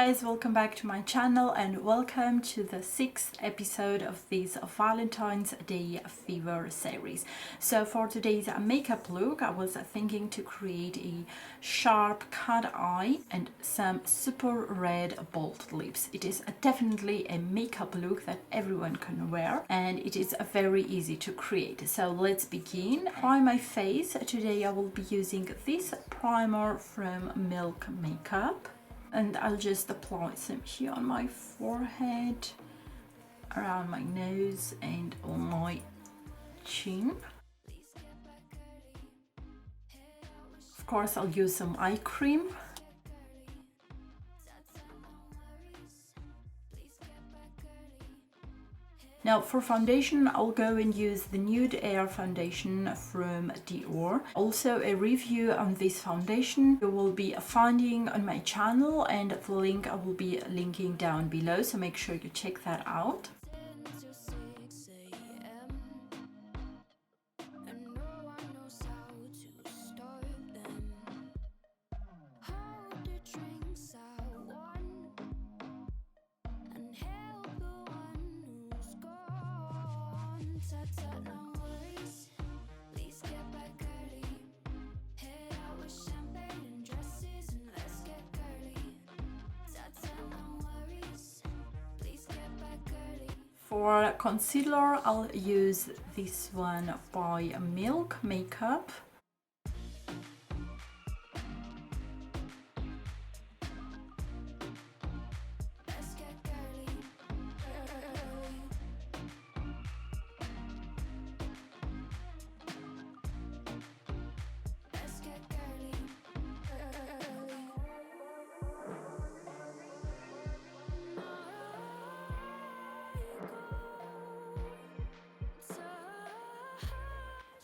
guys, welcome back to my channel and welcome to the 6th episode of this Valentine's Day Fever series. So for today's makeup look, I was thinking to create a sharp cut eye and some super red bold lips. It is definitely a makeup look that everyone can wear and it is very easy to create. So let's begin. Prime my face. Today I will be using this primer from Milk Makeup. And I'll just apply some here on my forehead, around my nose and on my chin. Of course, I'll use some eye cream. Now for foundation, I'll go and use the Nude Air foundation from DIOR. Also a review on this foundation you will be finding on my channel and the link I will be linking down below, so make sure you check that out. For concealer, I'll use this one by Milk Makeup.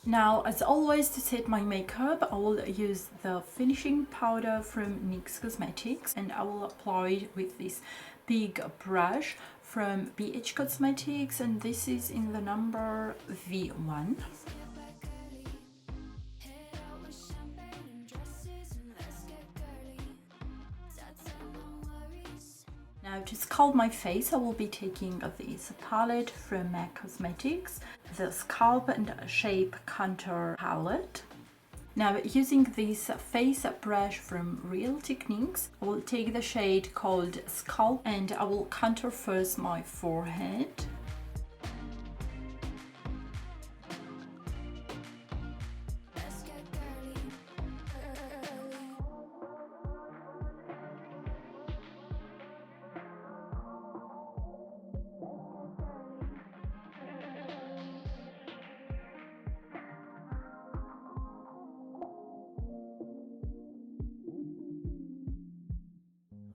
Now, as always, to set my makeup, I will use the finishing powder from NYX Cosmetics and I will apply it with this big brush from BH Cosmetics, and this is in the number V1. Now to sculpt my face, I will be taking this palette from MAC Cosmetics, the Sculpt and Shape Contour palette. Now using this face brush from Real Techniques, I will take the shade called Sculpt and I will contour first my forehead.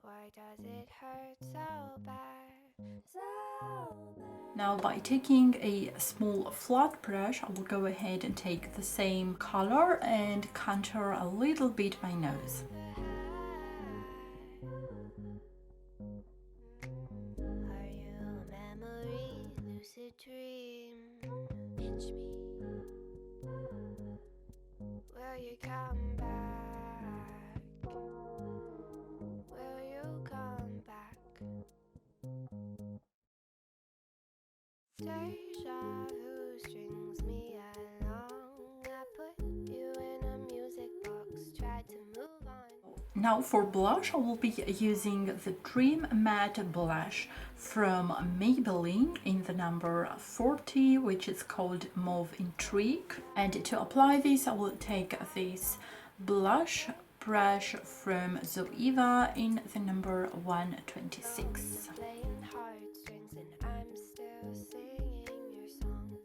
Why does it hurt so bad? So bad. Now by taking a small flat brush, I will go ahead and take the same color and contour a little bit my nose. Are you a memory, lucid dream? Pinch me. Will you come back? Will you come back? Deja vu strings me along. I put you in a music box, tried to move on. Now for blush, I will be using the Dream Matte Blush from Maybelline in the number 40, which is called Mauve Intrigue. And to apply this, I will take this blush brush from Zoeva in the number 126. Playing heartstrings and I'm still singing your song.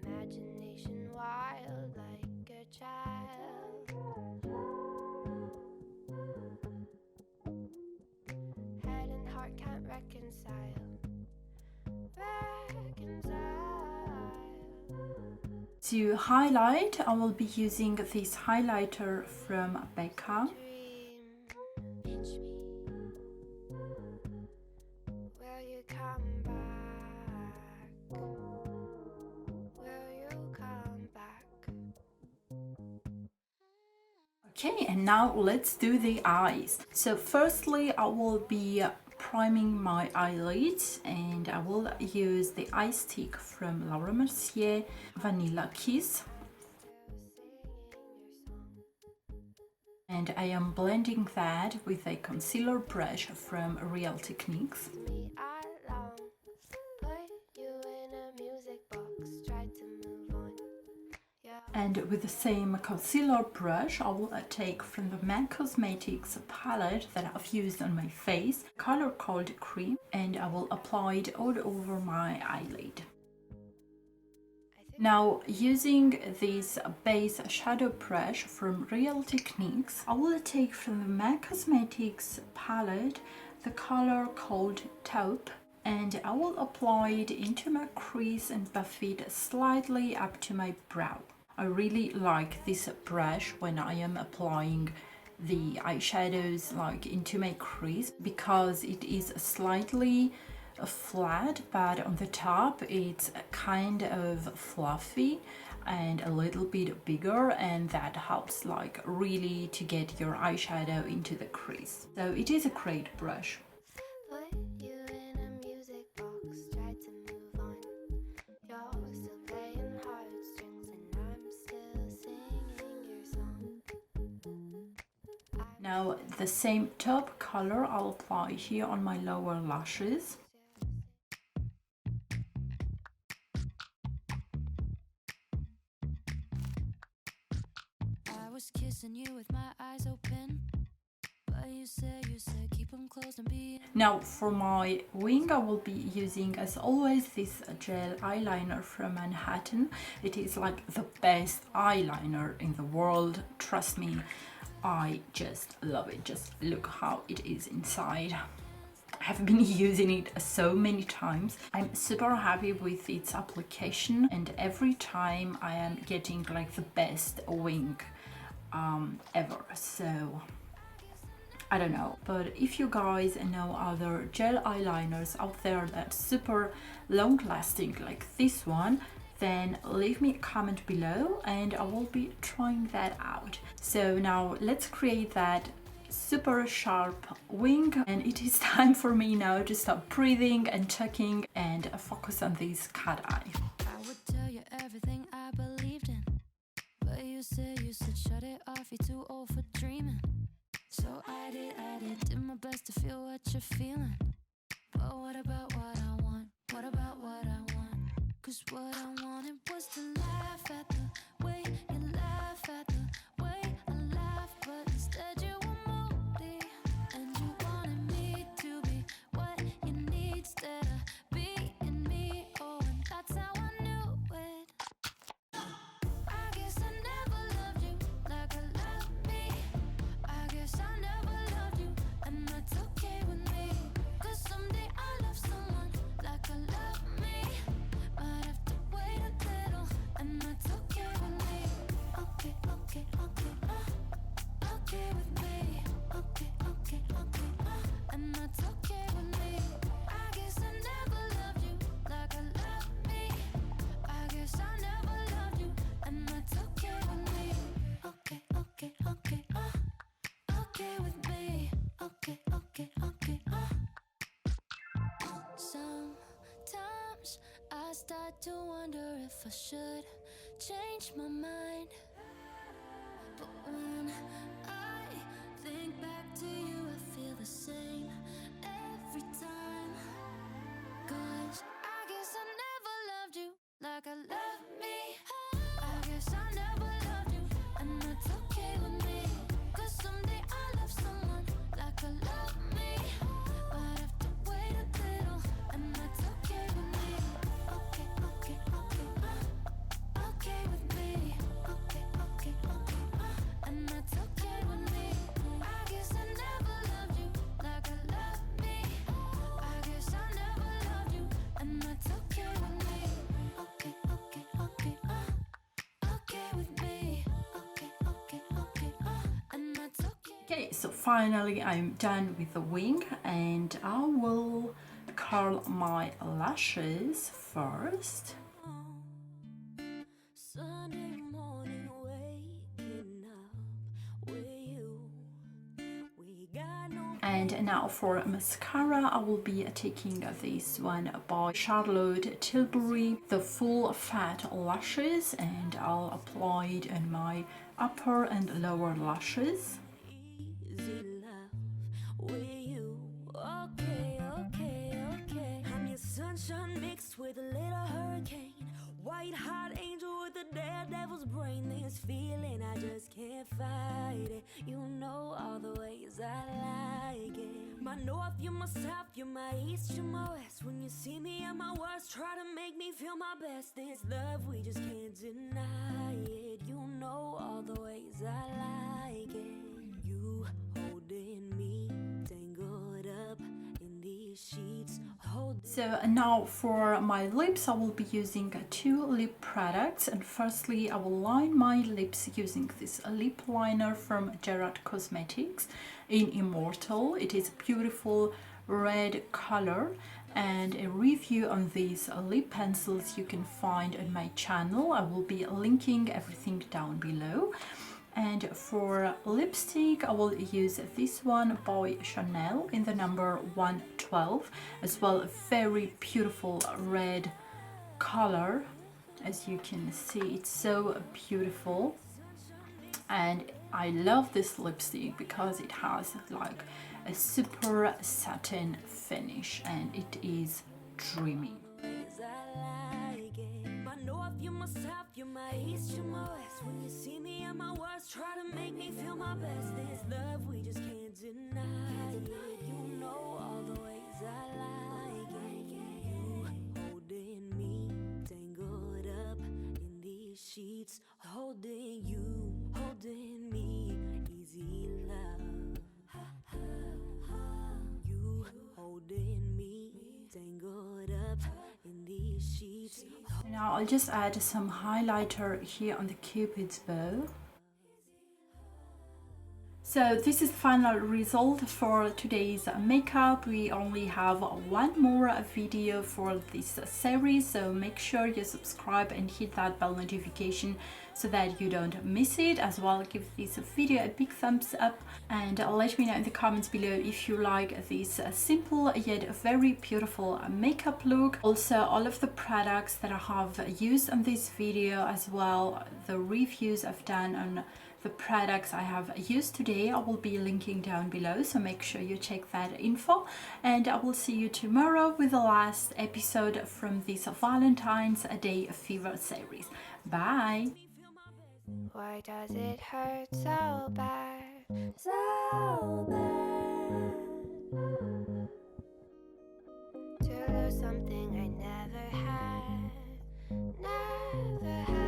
Imagination wild like a child. Head and heart can't reconcile. To highlight, I will be using this highlighter from BECCA. Okay, and now let's do the eyes. So firstly, I will be priming my eyelids, and I will use the eye stick from Laura Mercier Vanilla Kiss. And I am blending that with a concealer brush from Real Techniques. And with the same concealer brush, I will take from the MAC Cosmetics palette that I've used on my face, color called Cream, and I will apply it all over my eyelid. Now, using this base shadow brush from Real Techniques, I will take from the MAC Cosmetics palette the color called Taupe, and I will apply it into my crease and buff it slightly up to my brow. I really like this brush when I am applying the eyeshadows like into my crease, because it is slightly flat, but on the top it's kind of fluffy and a little bit bigger, and that helps like really to get your eyeshadow into the crease. So it is a great brush. Now the same top color I'll apply here on my lower lashes. I was kissing you with my eyes open, but you said keep them closed and be. Now for my wing, I will be using, as always, this gel eyeliner from Manhattan. It is like the best eyeliner in the world, trust me. I just love it. Just look how it is inside. I have been using it so many times. I'm super happy with its application, and every time I am getting like the best wing ever. So I don't know, but if you guys know other gel eyeliners out there that's super long lasting like this one, then leave me a comment below and I will be trying that out. So now let's create that super sharp wing, and it is time for me now to stop breathing and checking and focus on this cat eye. I would tell you everything I believed in, but you said shut it off, you're too old for dreaming. So I did my best to feel what you're feeling. But what about what I want? What about what I want? Cause what I wanted was to laugh at the way you laugh at the way I laugh, but instead you were moody, and you wanted me to be what you need instead of being me. Oh, and that's how I knew it. I guess I never loved you like I love me. I guess I never loved you, and that's okay with me. Cause someday I'll love someone like I love me. Might have to wait a little, and that's okay with me. Okay, okay, okay, okay with me. Okay, okay, okay, and that's okay with me. I guess I never loved you like I love me. I guess I never loved you, and that's okay with me. Okay, okay, okay, okay with me. Okay, okay, okay, Sometimes I start to wonder if I should change my mind, but when I think back to you, I feel the same every time. Cause I guess I never loved you like I love me. I guess I never loved you, and that's okay with me. Cause someday I'll love someone like I love me. But have to wait a little, and that's okay with me. Okay, okay, okay, okay with me. Okay, okay, okay, and that's okay with me. I guess I never loved you like I love me. I guess I never loved you, and that's okay with me. Okay, okay, okay, okay with me. Okay, okay, okay, and that's okay. Okay, so finally I'm done with the wing, and I will curl my lashes first. Sunday morning, waking up And now for mascara, I will be taking this one by Charlotte Tilbury, the full fat lashes, and I'll apply it on my upper and lower lashes. Easy love with you. Okay, okay, okay. I'm your sunshine mixed with a little hurricane. White hot angel with a daredevil's brain. This feeling, I just can't fight it. You know all the ways I like it. My north, you're my south, you're my east, you're my west. When you see me at my worst, try to make me feel my best. This love, we just can't deny it. You know all the ways I like it. You holding me, tangled up in these sheets. So now for my lips, I will be using 2 lip products, and firstly I will line my lips using this lip liner from GERARD Cosmetics in Immortal. It is a beautiful red color, and a review on these lip pencils you can find on my channel. I will be linking everything down below. And for lipstick, I will use this one by Chanel in the number 112, as well. A very beautiful red color. As you can see, it's so beautiful, and I love this lipstick because it has like a super satin finish and it is dreamy. You're my south, you're my east, you're my west. When you see me at my worst, try to make me feel my best. This love, we just can't deny it. You know all the ways I like it. You holding me, tangled up in these sheets. Holding you, holding me, easy love. You holding me, tangled up in these sheets. Now I'll just add some highlighter here on the Cupid's bow. So this is the final result for today's makeup. We only have one more video for this series, so make sure you subscribe and hit that bell notification so that you don't miss it. As well, give this video a big thumbs up, and let me know in the comments below if you like this simple yet very beautiful makeup look. Also, all of the products that I have used on this video, as well the reviews I've done on the products I have used today, I will be linking down below, so make sure you check that info. And I will see you tomorrow with the last episode from this Valentine's Day Fever series. Bye! Why does it hurt so bad? So bad to lose something I never had. Never had.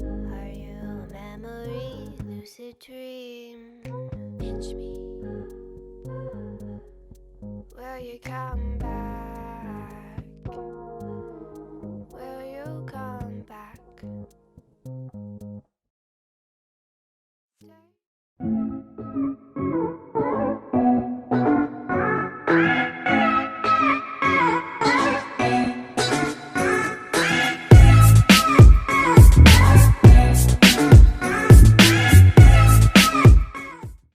Are you a memory, lucid dream? Pinch me. Will you come back? Will you come back? Stay.